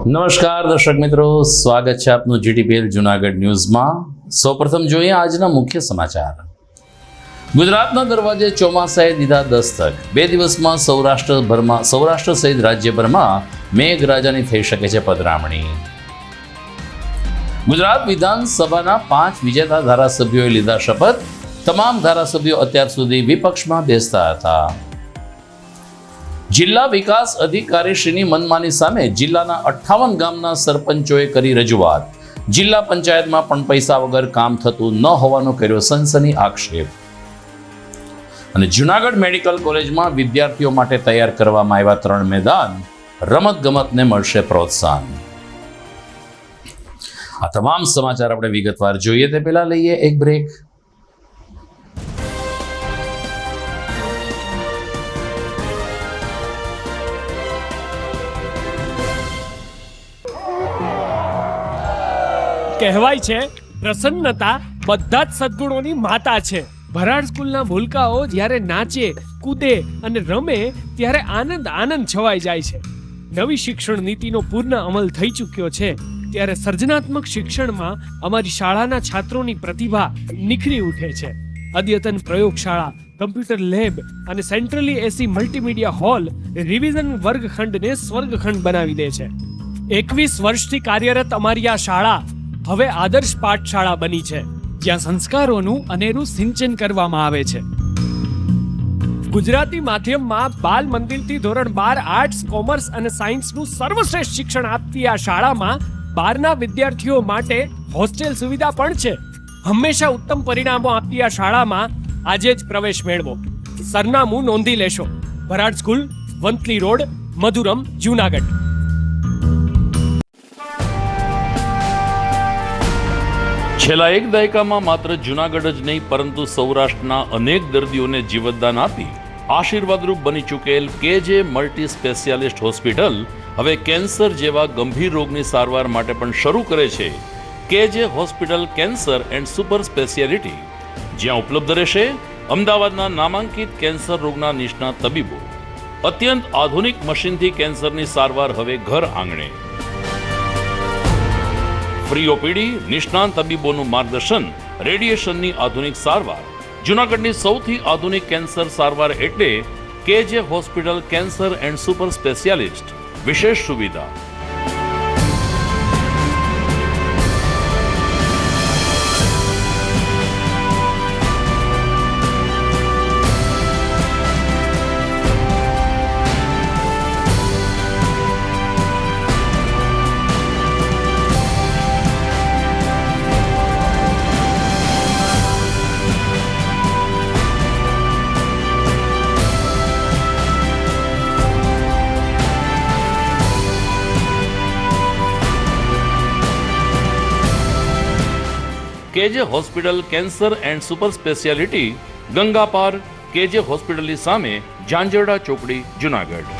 નમસ્કાર દર્શક મિત્રો, સ્વાગત છે આપનું જીટીપીએલ જુનાગઢ ન્યૂઝમાં। સૌપ્રથમ જોઈએ આજના મુખ્ય સમાચાર। ગુજરાતના દરવાજે ચોમાસાએ દીધા દસ્તક। 2 દિવસમાં સૌરાષ્ટ્ર સહિત રાજ્યભરમાં મેઘરાજાની થઈ શકે છે પધરામણી। ગુજરાત વિધાનસભાના 5 વિજેતા ધારાસભ્યોએ લીધા શપથ। તમામ ધારાસભ્યો અત્યાર સુધી વિપક્ષમાં બેસતા હતા। જિલ્લા વિકાસ અધિકારીશ્રીની મનમાની સામે જિલ્લાના 58 ગામના સરપંચોએ કરી રજૂઆત। જિલ્લા પંચાયતમાં પણ પૈસા વગર કામ થતું ન હોવાનો કર્યો સનસની આક્ષેપ। અને જૂનાગઢ મેડિકલ કોલેજમાં વિદ્યાર્થીઓ માટે તૈયાર કરવામાં આવ્યા 3 મેદાન, રમતગમતને મળશે પ્રોત્સાહન। આ તમામ સમાચાર આપણે વિગતવાર જોઈએ તે પહેલા લઈએ એક બ્રેક। કહેવાય છે પ્રસન્નતા બધા જ સદ્ગુણોની માતા છે। ભરાડ સ્કૂલના ભૂલકાઓ જ્યારે નાચે, કૂદે અને રમે ત્યારે આનંદ છવાઈ જાય છે। નવી શિક્ષણ નીતિનો પૂર્ણ અમલ થઈ ચૂક્યો છે ત્યારે સર્જનાત્મક શિક્ષણમાં અમારી શાળાના છાત્રોની પ્રતિભા નિખરી ઉઠે છે। અદ્યતન પ્રયોગશાળા, કમ્પ્યુટર લેબ અને સેન્ટ્રલી એસી મલ્ટીમીડિયા હોલ રિવિઝન વર્ગખંડને સ્વર્ગખંડ બનાવી દે છે। 21 વર્ષથી કાર્યરત અમારી આ શાળા હવે આદર્શ પાઠશાળા બની છે, જ્યાં સંસ્કારોનું અનેરું સિંચન કરવામાં આવે છે। ગુજરાતી માધ્યમમાં બાલ મંદિરથી ધોરણ 12 આર્ટ્સ, કોમર્સ અને સાયન્સનું સર્વશ્રેષ્ઠ શિક્ષણ આપતી આ શાળામાં 12ના વિદ્યાર્થીઓ માટે હોસ્ટેલ સુવિધા પણ છે। હંમેશા ઉત્તમ પરિણામો આપતી આ શાળામાં આજે જ પ્રવેશ મેળવો। સરનામું નોંધી લેશો। Bharad school, Vanthali road, Madhuram, Junagadh. છેલ્લા 1 દાયકામાં માત્ર જૂનાગઢ જ નહીં પરંતુ સૌરાષ્ટ્રના અનેક દર્દીઓને જીવતદાન આપી આશીર્વાદરૂપ બની ચૂકેલ કેજે મલ્ટી સ્પેશિયાલિસ્ટ હોસ્પિટલ હવે કેન્સર જેવા ગંભીર રોગની સારવાર માટે પણ શરૂ કરે છે કેજે hospital cancer and super speciality, જ્યાં ઉપલબ્ધ રહેશે અમદાવાદના નામાંકિત કેન્સર રોગના નિષ્ણાત તબીબો। અત્યંત આધુનિક મશીનથી કેન્સરની સારવાર હવે ઘર આંગણે। ફ્રી ઓપીડી, નિષ્ણાંત તબીબોનું માર્ગદર્શન, રેડિયેશનની આધુનિક સારવાર। જૂનાગઢની સૌથી આધુનિક કેન્સર સારવાર એટલે કેજે hospital cancer and super specialist. વિશેષ સુવિધા કેજે hospital cancer and super speciality, Ganga પાર, કેજે હોસ્પિટલની સામે, ઝાંઝરડા ચોકડી, Junagadh.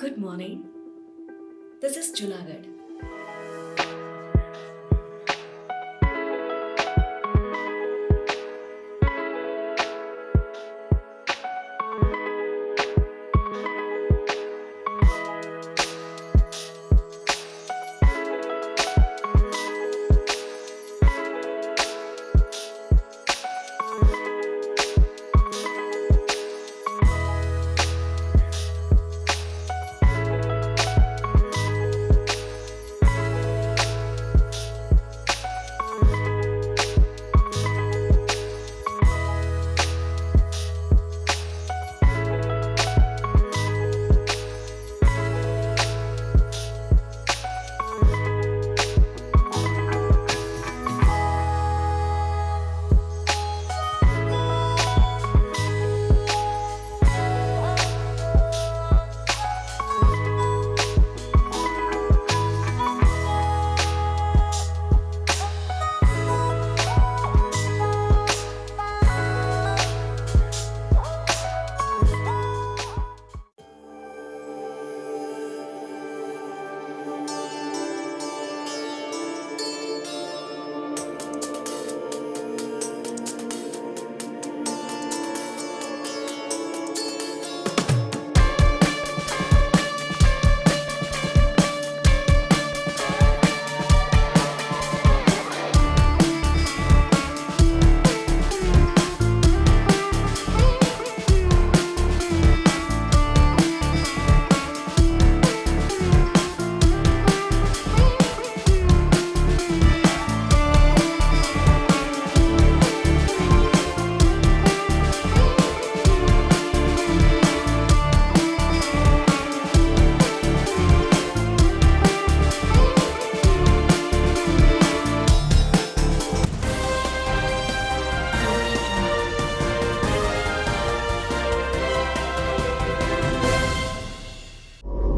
Good morning. This is Junagadh.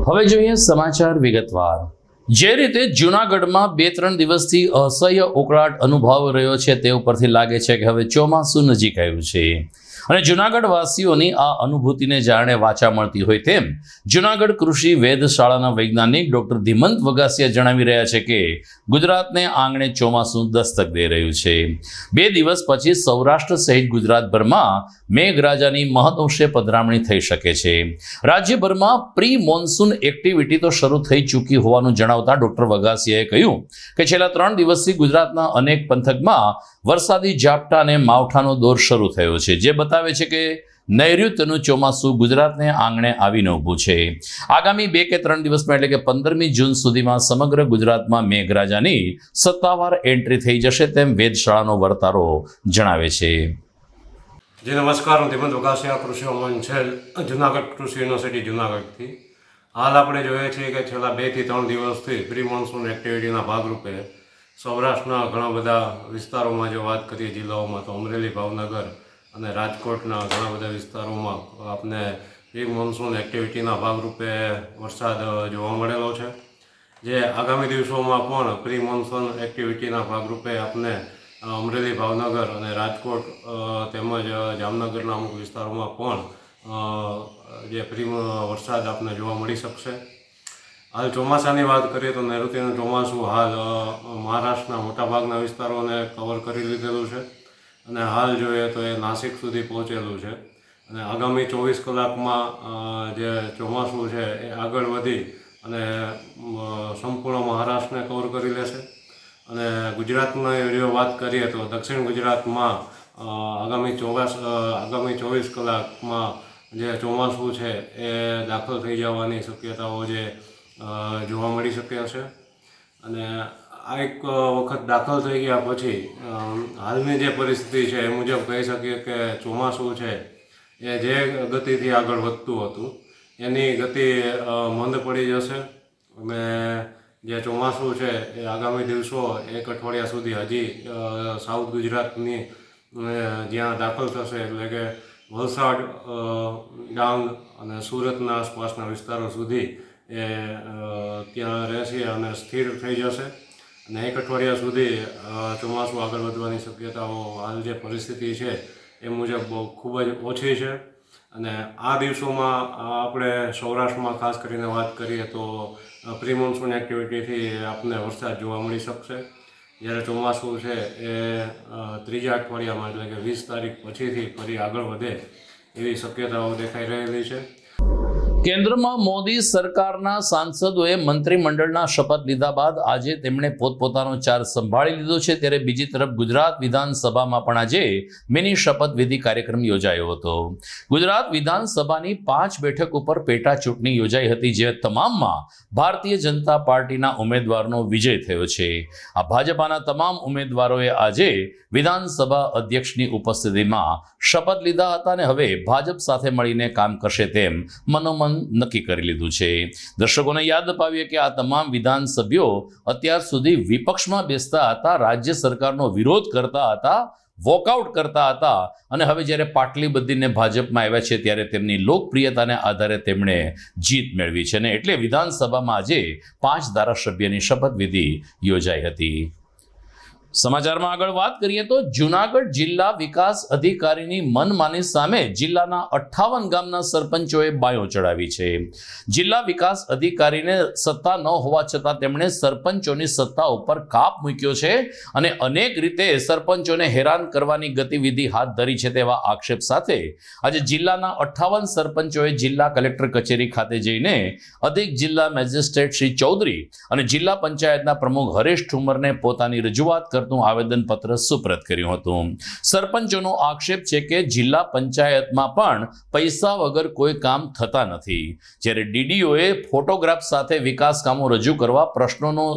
હવે જોઈએ સમાચાર વિગતવાર. જે રીતે જૂનાગઢમાં 2-3 દિવસથી અસહ્ય ઉકળાટ અનુભવ રહ્યો છે તે ઉપરથી લાગે છે કે હવે ચોમાસું નજીક આવ્યું છે અને જૂનાગઢ વાસીઓની આ અનુભૂતિને જાણે વાચા મળતી હોય તેમ જૂનાગઢ કૃષિ વેધશાળાના વૈજ્ઞાનિક ડોક્ટર ધીમંત વગાસિયા જણાવી રહ્યા છે કે ગુજરાતને આંગણે ચોમાસું દસ્તક દઈ રહ્યું છે. 2 દિવસ પછી સૌરાષ્ટ્ર સહિત ગુજરાતભરમાં મેઘરાજાની મહદઅંશે પધરામણી થઈ શકે છે. રાજ્યભરમાં પ્રી મોન્સૂન એક્ટિવિટી તો શરૂ થઈ ચૂકી હોવાનું જણાવતા ડોક્ટર વગાસિયાએ કહ્યું કે છેલ્લા 3 દિવસથી ગુજરાતના અનેક પંથકમાં વરસાદી ઝાપટા અને માવઠાનો દોર શરૂ થયો છે, જે બતાવે છે કે નૈઋત્યનું ચોમાસું ગુજરાતને આંગણે આવીને ઊભું છે. આગામી 2 કે 3 દિવસમાં એટલે કે 15મી જૂન સુધીમાં સમગ્ર ગુજરાતમાં મેઘરાજાની સત્તાવાર એન્ટ્રી થઈ જશે તેમ વેધશાળાનો વર્તારો જણાવે છે. જી નમસ્કાર, હું ધીમંત વગાસિયા, કૃષિ મંચેલ, જુનાગઢ કૃષિ યુનિવર્સિટી જુનાગઢથી. હાલ આપણે જોઈએ છીએ કે છેલ્લા 2 થી 3 દિવસથી પ્રી મોન્સૂન એક્ટિવિટીના ભાગરૂપે સૌરાષ્ટ્રના ઘણા બધા વિસ્તારોમાં જો વાત કરીએ જિલ્લાઓમાં, તો અમરેલી, ભાવનગર અને રાજકોટના ઘણા બધા વિસ્તારોમાં આપને પ્રી મોન્સૂન એક્ટિવિટીના ભાગરૂપે વરસાદ જોવા મળેલો છે. જે આગામી દિવસોમાં પણ પ્રી મોન્સૂન એક્ટિવિટીના ભાગરૂપે આપને અમરેલી, ભાવનગર અને રાજકોટ તેમજ જામનગરના અમુક વિસ્તારોમાં પણ જે વરસાદ આપને જોવા મળી શકશે. હાલ ચોમાસાની વાત કરીએ તો નૈઋત્યનું ચોમાસું હાલ મહારાષ્ટ્રના મોટાભાગના વિસ્તારોને કવર કરી લીધેલું છે અને હાલ જોઈએ તો એ નાસિક સુધી પહોંચેલું છે અને આગામી 24 કલાકમાં જે ચોમાસું છે એ આગળ વધી અને સંપૂર્ણ મહારાષ્ટ્રને કવર કરી લેશે. અને ગુજરાતમાં જો વાત કરીએ તો દક્ષિણ ગુજરાતમાં આગામી 24 કલાકમાં જે ચોમાસું છે એ દાખલ થઈ જવાની શક્યતાઓ જે જોવા મળી શકે છે. અને આ એક વખત દાખલ થઈ ગયા પછી હાલની જે પરિસ્થિતિ છે એ મુજબ કહી શકીએ કે ચોમાસું છે એ જે ગતિથી આગળ વધતું હતું એની ગતિ મંદ પડી જશે અને જે ચોમાસું છે એ આગામી દિવસો 1 અઠવાડિયા સુધી હજી સાઉથ ગુજરાતની જ્યાં દાખલ થશે એટલે કે વલસાડ, ડાંગ અને સુરતના આસપાસના વિસ્તારો સુધી એ ત્યાં રહેશે અને સ્થિર થઈ જશે અને 1 અઠવાડિયા સુધી ચોમાસું આગળ વધવાની શક્યતાઓ હાલ જે પરિસ્થિતિ છે એ મુજબ ખૂબ જ ઓછી છે. અને આ દિવસોમાં આપણે સૌરાષ્ટ્રમાં ખાસ કરીને વાત કરીએ તો પ્રી મોન્સૂન એક્ટિવિટીથી આપને વરસાદ જોવા મળી શકશે. જ્યારે ચોમાસું છે એ 3જા અઠવાડિયામાં એટલે કે 20 તારીખ પછીથી ફરી આગળ વધે એવી શક્યતાઓ દેખાઈ રહેલી છે. કેન્દ્રમાં મોદી સરકારના સાંસદોએ મંત્રીમંડળના શપથ લીધા બાદ આજે તેમણે પોતપોતાનો ચાર્જ સંભાળી લીધો છે. ત્યારે બીજી તરફ ગુજરાત વિધાનસભામાં પણ આજે મિની શપથવિધિ કાર્યક્રમ યોજાયો હતો. ગુજરાત વિધાનસભાની 5 બેઠક ઉપર પેટા ચૂંટણી યોજાઈ હતી, જે તમામમાં ભારતીય જનતા પાર્ટીના ઉમેદવારનો વિજય થયો છે. આ ભાજપાના તમામ ઉમેદવારોએ આજે વિધાનસભા અધ્યક્ષની ઉપસ્થિતિમાં શપથ લીધા હતા અને હવે ભાજપ સાથે મળીને કામ કરશે તેમ મનોમન નક્કી કરી લીધું છે. દર્શકોને યાદ અપાવીએ કે આ તમામ વિધાનસભ્યો અત્યાર સુધી વિપક્ષમાં બેસતા હતા, રાજ્ય સરકારનો વિરોધ કરતા હતા, વોકઆઉટ કરતા હતા અને હવે જ્યારે પાટલી બદલીને ભાજપમાં આવ્યા છે ત્યારે તેમની લોકપ્રિયતાને આધારે તેમણે જીત મેળવી છે અને એટલે વિધાનસભામાં આજે 5 ધારાસભ્યની શપથવિધિ યોજાઈ હતી. સમાચારમાં આગળ વાત કરીએ તો જૂનાગઢ જિલ્લા વિકાસ અધિકારીની મનમાની સામે જિલ્લાના 58 ગામના સરપંચોએ બાયો ચડાવી છે. જિલ્લા વિકાસ અધિકારીને સત્તા ન હોવા છતાં તેમણે સરપંચોની સત્તા ઉપર કાપ મૂક્યો છે અને અનેક રીતે સરપંચોને હેરાન કરવાની ગતિવિધિ હાથ ધરી છે તેવા આક્ષેપ સાથે આજે જિલ્લાના 58 સરપંચોએ જિલ્લા કલેક્ટર કચેરી ખાતે જઈને અધિક જિલ્લા મેજિસ્ટ્રેટ શ્રી ચૌધરી અને જિલ્લા પંચાયતના પ્રમુખ હરેશ ઠુમરને પોતાની રજૂઆત આવેદનપત્ર સુપ્રત કર્યું હતું. સરપંચોનો આક્ષેપ છે કે જિલ્લા પંચાયતમાં પણ પૈસા વગર કોઈ કામ થતા નથી. જ્યારે ડીડીઓએ ફોટોગ્રાફ સાથે વિકાસ કામો રજૂ કરવા પ્રશ્નોનો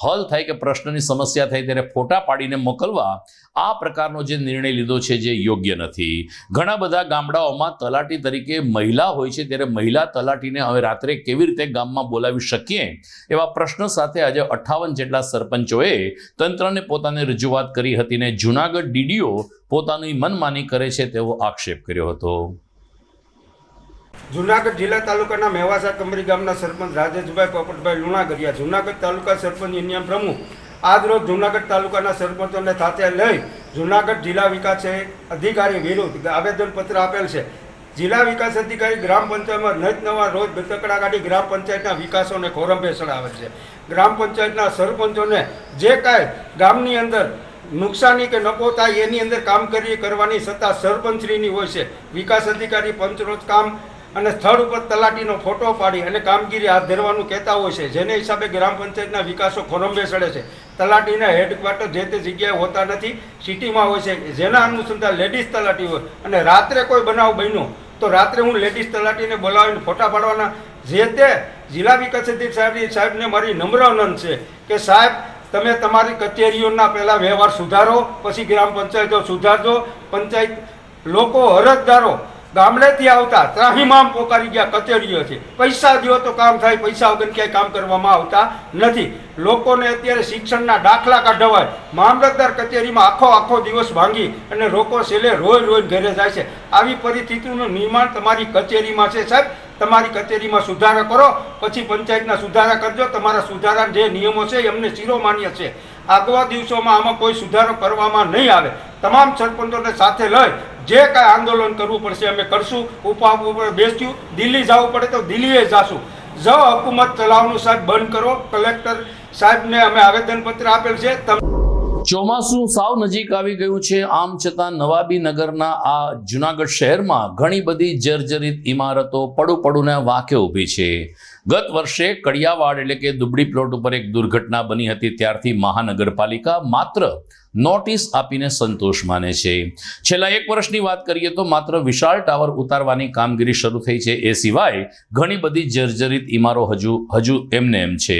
હલ થાય કે પ્રશ્નની સમસ્યા થાય ત્યારે ફોટા પાડીને મોકલવા આ પ્રકારનો જે નિર્ણય લીધો છે જે યોગ્ય નથી. ઘણા બધા ગામડાઓમાં તલાટી તરીકે મહિલા હોય છે, ત્યારે મહિલા તલાટીને હવે રાત્રે કેવી રીતે ગામમાં બોલાવી શકીએ એવા પ્રશ્ન સાથે આજે 58 જેટલા સરપંચોએ તંત્રને પોતાની રજૂઆત કરી હતી ને જૂનાગઢ ડીડીઓ પોતાની મનમાની કરે છે તેવો આક્ષેપ કર્યો હતો. જૂનાગઢ જિલ્લા તાલુકાના મેવાસા કમરી ગામના સરપંચ રાજેશભાઈ પોપટભાઈ લુણાગરિયા, જૂનાગઢ તાલુકા સરપંચ યુનિયન પ્રમુખ, આજરોજ જૂનાગઢ તાલુકાના સરપંચોને સાથે લઈ જૂનાગઢ જિલ્લા વિકાસ અધિકારી વિરુદ્ધ આવેદનપત્ર આપેલ છે. જિલ્લા વિકાસ અધિકારી ગ્રામ પંચાયતમાં નજ નવા રોજ બતકડા કાઢી ગ્રામ પંચાયતના વિકાસોને ખોરંભે ચડાવે છે. ગ્રામ પંચાયતના સરપંચોને જે કાંઈ ગામની અંદર નુકસાની કે નફો થાય એની અંદર કામગીરી કરવાની સત્તા સરપંચશ્રીની હોય છે. વિકાસ અધિકારી પંચરોજ કામ અને સ્થળ ઉપર તલાટીનો ફોટો પાડી અને કામગીરી હાથ ધરવાનું કહેતા હોય છે, જેને હિસાબે ગ્રામ પંચાયતના વિકાસો ખોરંભે ચડે છે. તલાટીના હેડક્વાર્ટર જે તે જગ્યાએ હોતા નથી, સિટીમાં હોય છે, જેના અનુસંધાન લેડીઝ તલાટી હોય અને રાત્રે કોઈ બનાવ બન્યો તો રાત્રે હું લેડીઝ તલાટીને બોલાવીને ફોટા પાડવાના. જે તે જિલ્લા વિકાસ અધિકારી સાહેબને મારી નમ્ર વિનંતી છે કે સાહેબ, તમે તમારી કચેરીઓના પહેલાં વ્યવહાર સુધારો, પછી ગ્રામ પંચાયતો સુધારજો. પંચાયત લોકો અરજદારો ગામડેથી આવતા ત્રાહીમામ પોકારી ગયા કચેરીઓથી, પૈસા દો તો કામ થાય, પૈસા વગર ક્યાંય કામ કરવામાં આવતા નથી. લોકોને અત્યારે શિક્ષણના દાખલા કાઢવાય, મામલતદાર કચેરીમાં આખો દિવસ ભાંગી અને લોકો છેલ્લે રોજ ઘરે જાય છે. આવી પરિસ્થિતિનું નિર્માણ તમારી કચેરીમાં છે. સાહેબ, તમારી કચેરીમાં સુધારા કરો, પછી પંચાયતના સુધારા કરજો. તમારા સુધારા જે નિયમો છે એમને શિરોમાન્ય છે. આગવા દિવસોમાં આમાં કોઈ સુધારો કરવામાં નહીં આવે. તમામ સરપંચોને સાથે લઈ જે કાંઈ આંદોલન કરવું પડશે અમે કરશું. ઉપવાસ ઉપર બેસ્યું, દિલ્હી જવું પડે તો દિલ્હીએ જશું. જો હુકુમત ચલાવવાનું સાહેબ બંધ કરો. કલેક્ટર સાહેબને અમે આવેદનપત્ર આપેલ છે. ચોમાસું સાવ નજીક આવી ગયું છે, આમ છતાં નવાબી નગરના આ જુનાગઢ શહેરમાં ઘણી બધી જર્જરિત ઇમારતો પડુને વાંકે ઊભી છે. ગત વર્ષે કડિયાવાડ એટલે કે દુબડી પ્લોટ ઉપર એક દુર્ઘટના બની હતી, ત્યારથી મહાનગરપાલિકા માત્ર નોટિસ આપીને સંતોષ માને છે. છેલ્લા 1 વર્ષની વાત કરીએ તો માત્ર વિશાળ ટાવર ઉતારવાની કામગીરી શરૂ થઈ છે. એ સિવાય ઘણી બધી જર્જરિત ઇમારતો હજુ એમને એમ છે.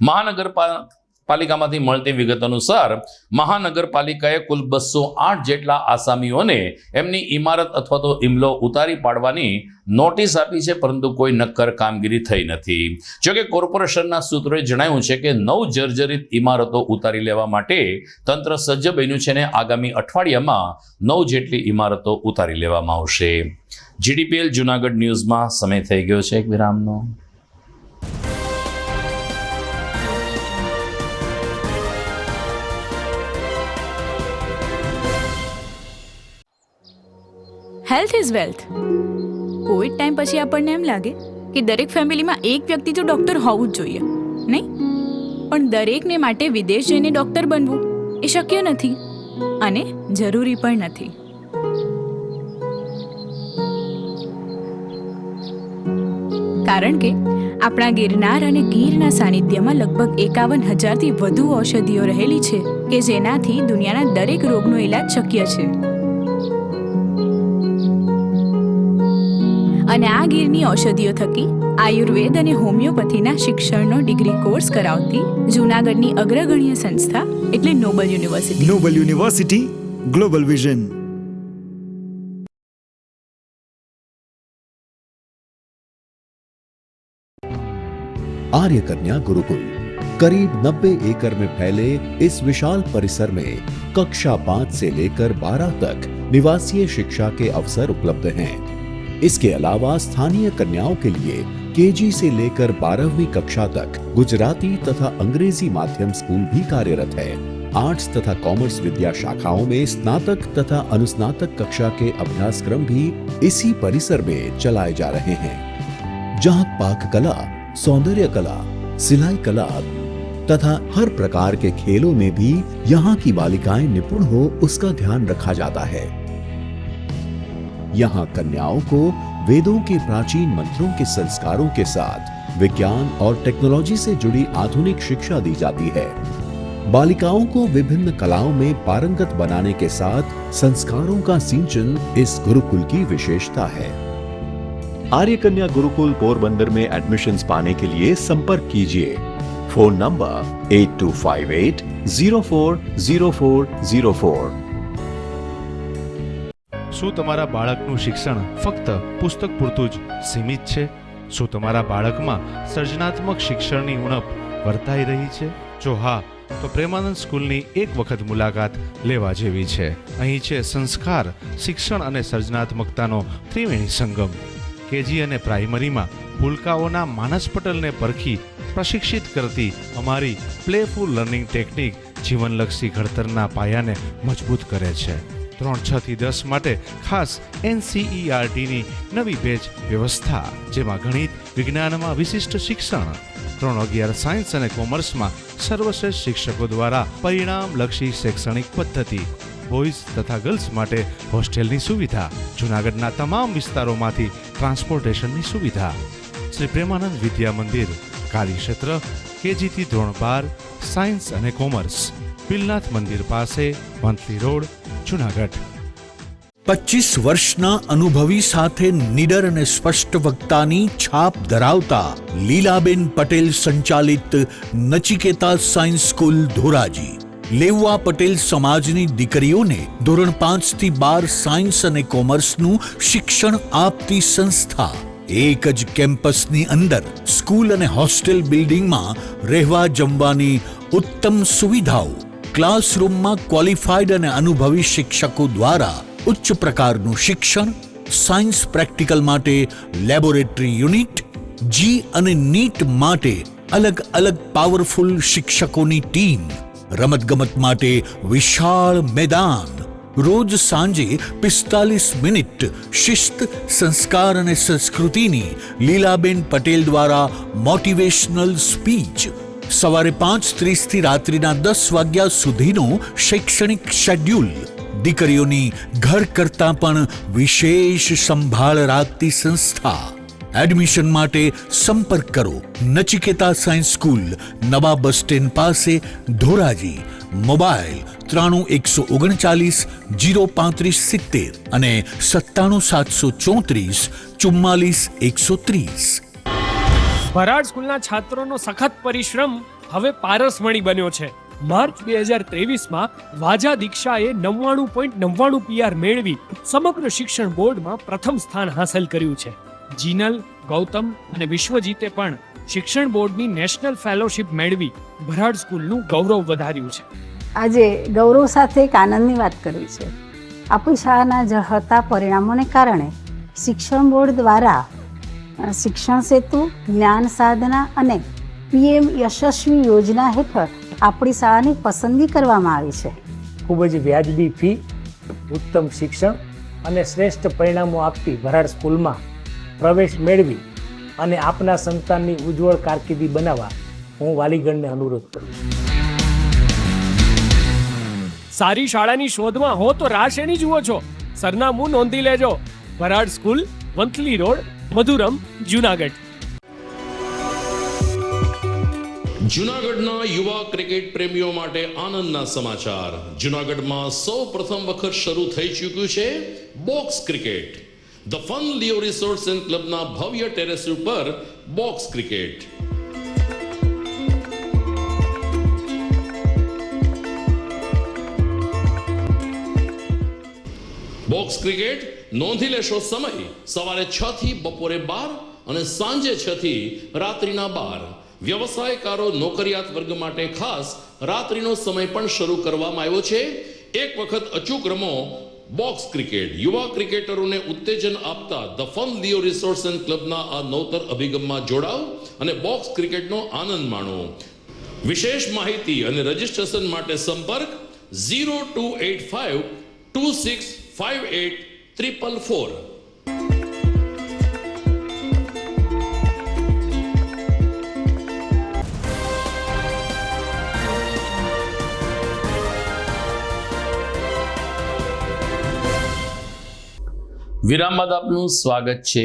મહાનગરપાલિકામાંથી મળતી વિગત અનુસાર મહાનગરપાલિકાએ કુલ 208 જેટલા આસામીઓને એમની ઇમારત અથવા તો ઇમલો ઉતારી પાડવાની નોટિસ આપી છે, પરંતુ કોઈ નક્કર કામગીરી થઈ નથી. જોકે કોર્પોરેશનના સૂત્રોએ જણાવ્યું છે કે 9 જર્જરિત ઇમારતો ઉતારી લેવા માટે તંત્ર સજ્જ બન્યું છે અને આગામી અઠવાડિયામાં 9 જેટલી ઇમારતો ઉતારી લેવામાં આવશે. GDPL જુનાગઢ ન્યૂઝમાં સમય થઈ ગયો છે એક વિરામનો. Health is wealth. Covid time પછી આપણને એમ લાગે કે દરેક ફેમિલીમાં એક વ્યક્તિ તો ડૉક્ટર હોવું જ જોઈએ, નહીં? પણ દરેકને માટે વિદેશ જઈને ડૉક્ટર બનવું એ શક્ય નથી અને જરૂરી પણ નથી. કારણ કે આપણા ગિરનાર અને ગીરના સાનિધ્યમાં લગભગ 51,000થી વધુ ઔષધિઓ રહેલી છે કે જેનાથી દુનિયાના દરેક રોગનો ઇલાજ શક્ય છે. અને આ ગીરની ઔષધિઓ થકી આયુર્વેદ અને હોમિયોપેથીના શિક્ષણનો ડિગ્રી કોર્સ કરાવતી જૂનાગઢની અગ્રગણ્ય સંસ્થા એટલે Noble University. Noble University, global vision. Arya Kanya Gurukul करीब 90 एकड़ में फैले इस विशाल परिसर में कक्षा 5 से लेकर 12 तक निवासीय शिक्षा के अवसर उपलब्ध हैं. इसके अलावा स्थानीय कन्याओं के लिए केजी से लेकर 12वीं कक्षा तक गुजराती तथा अंग्रेजी माध्यम स्कूल भी कार्यरत है. आर्ट्स तथा कॉमर्स विद्या शाखाओं में स्नातक तथा अनुस्नातक कक्षा के अभ्यासक्रम भी इसी परिसर में चलाए जा रहे हैं, जहां पाक कला, सौंदर्य कला, सिलाई कला तथा हर प्रकार के खेलों में भी यहाँ की बालिकाएं निपुण हो उसका ध्यान रखा जाता है. यहाँ कन्याओं को वेदों के प्राचीन मंत्रों के संस्कारों के साथ विज्ञान और टेक्नोलॉजी से जुड़ी आधुनिक शिक्षा दी जाती है. बालिकाओं को विभिन्न कलाओं में पारंगत बनाने के साथ संस्कारों का सिंचन इस गुरुकुल की विशेषता है. आर्य कन्या गुरुकुल पोरबंदर में एडमिशन्स पाने के लिए संपर्क कीजिए. Phone number 8258040404. શું તમારા બાળકનું શિક્ષણ ફક્ત પુસ્તક પૂરતું જ સીમિત છે? શું તમારા બાળકમાં સર્જનાત્મક શિક્ષણની ઉણપ વર્તાઈ રહી છે? જો હા, તો પ્રેમાનંદ સ્કૂલની એક વખત મુલાકાત લેવા જેવી છે. અહીં છે સંસ્કાર, શિક્ષણ અને સર્જનાત્મકતાનો ત્રિવેણી સંગમ. કેજી અને પ્રાઇમરીમાં ભૂલકાઓના માનસ પટલને પરખી પ્રશિક્ષિત કરતી અમારી પ્લેફુલ લર્નિંગ ટેકનિક જીવનલક્ષી ઘડતરના પાયાને મજબૂત કરે છે. ધોરણ 6 થી 10 માટે ખાસ NCERTની નવી બેચ વ્યવસ્થા, જેમાં ગણિત વિજ્ઞાનમાં વિશિષ્ટ શિક્ષણ, ધોરણ 11 સાયન્સ અને કોમર્સમાં સર્વશ્રેષ્ઠ શિક્ષકો દ્વારા પરિણામલક્ષી શૈક્ષણિક પદ્ધતિ, બોયઝ તથા ગર્લ્સ માટે હોસ્ટેલની સુવિધા, જૂનાગઢના તમામ વિસ્તારોમાંથી ટ્રાન્સપોર્ટેશનની સુવિધા. શ્રી પ્રેમાનંદ વિદ્યા મંદિર, કાર્યક્ષેત્ર KG થી ધોરણ 12 સાયન્સ અને કોમર્સ, પિલનાથ મંદિર પાસે, વંથલી રોડ, જૂનાગઢ. 25 વર્ષના અનુભવી સાથે નિડર અને સ્પષ્ટ વક્તાની છાપ ધરાવતા લીલાબેન પટેલ સંચાલિત નચિકેતા સાયન્સ સ્કૂલ ધોરાજી લેવા પટેલ સમાજની દીકરીઓને ધોરણ 5 થી 12 સાયન્સ અને કોમર્સનું શિક્ષણ આપતી સંસ્થા. એક જ કેમ્પસની અંદર સ્કૂલ અને હોસ્ટેલ બિલ્ડિંગમાં રહેવા જમવાની ઉત્તમ સુવિધાઓ, ક્લાસરૂમમાં ક્વોલિફાઈડ અને અનુભવી શિક્ષકો દ્વારા ઉચ્ચ પ્રકારનું શિક્ષણ, સાયન્સ પ્રેક્ટિકલ માટે લેબોરેટરી યુનિટ, જી અને નીટ માટે અલગ અલગ પાવરફુલ શિક્ષકોની ટીમ, રમતગમત માટે વિશાળ મેદાન, રોજ સાંજે 45 મિનિટ શિસ્ત, સંસ્કાર અને સંસ્કૃતિની લીલાબેન પટેલ દ્વારા મોટિવેશનલ સ્પીચ, સવારે 5:30 થી રાત્રિના 10 વાગ્યા સુધીનો શૈક્ષણિક શેડ્યુલ, દીકરીઓની ઘર કરતાં પણ વિશેષ સંભાળ રાખતી સંસ્થા. એડમિશન માટે સંપર્ક કરો નચિકેતા સાયન્સ સ્કૂલ, નવા બસ સ્ટેન્ડ પાસે, ધોરાજી. મોબાઈલ 93 139 035 70 અને 97 734 44 130. ભરાડ સ્કૂલના છાત્રોનો સખત પરિશ્રમ હવે પારસમણી બન્યો છે. માર્ચ 2023માં વાજા દીક્ષાએ 99.99 PR મેળવી સમગ્ર શિક્ષણ બોર્ડમાં પ્રથમ સ્થાન હાંસલ કર્યું છે. જીનલ, ગૌતમ અને વિશ્વજીતે પણ શિક્ષણ બોર્ડની નેશનલ ફેલોશિપ મેળવી ભરાડ સ્કૂલનું ગૌરવ વધાર્યું છે. આજે ગૌરવ સાથે એક આનંદની વાત કરવી છે. આપણી શાળાના ઝળહળતા પરિણામોને કારણે શિક્ષણ બોર્ડ દ્વારા શિક્ષણ સેતુ, જ્ઞાન સાધના અને PM યશસ્વી યોજના હેઠળ આપણી શાળાની પસંદગી કરવામાં આવી છે. ખૂબ જ વ્યાજબી ફી, ઉત્તમ શિક્ષણ અને શ્રેષ્ઠ પરિણામો આપતી ભરાડ સ્કૂલમાં પ્રવેશ મેળવી અને આપના સંતાનની ઉજ્જવળ કારકિર્દી બનાવવા હું વાલીગણને અનુરોધ કરું છું. સારી શાળાની શોધમાં હો તો રાહ શેની જુઓ છો? સરનામું નોંધી લેજો. Bharad school, Vanthali road, Madhuram, Junagadh. જૂનાગઢના યુવા ક્રિકેટ પ્રેમીઓ માટે આનંદના સમાચાર. જૂનાગઢમાં સૌ પ્રથમ વખત શરૂ થઈ ચૂક્યું છે box cricket. The fun Leo resorts and ક્લબના ભવ્ય ટેરેસ ઉપર બોક્સ ક્રિકેટ. બોક્સ ક્રિકેટ નોંધી લેશો સમય સવારે 6 થી બપોરે 12 અને સાંજે 6 થી રાત્રિના 12. વ્યવસાયકારો, નોકરિયાત વર્ગ માટે ખાસ રાત્રિનો સમય પણ શરૂ કરવામાં આવ્યો છે. એક વખત અચૂક રમો બોક્સ ક્રિકેટ. યુવા ક્રિકેટરોને ઉત્તેજન આપતા the fun Leo resorts and ક્લબના આ નવતર અભિગમમાં જોડાઓ અને બોક્સ ક્રિકેટનો આનંદ માણો. વિશેષ માહિતી અને રજીસ્ટ્રેશન માટે સંપર્ક 0285 2658 444. વિરામ બાદ આપનું સ્વાગત છે.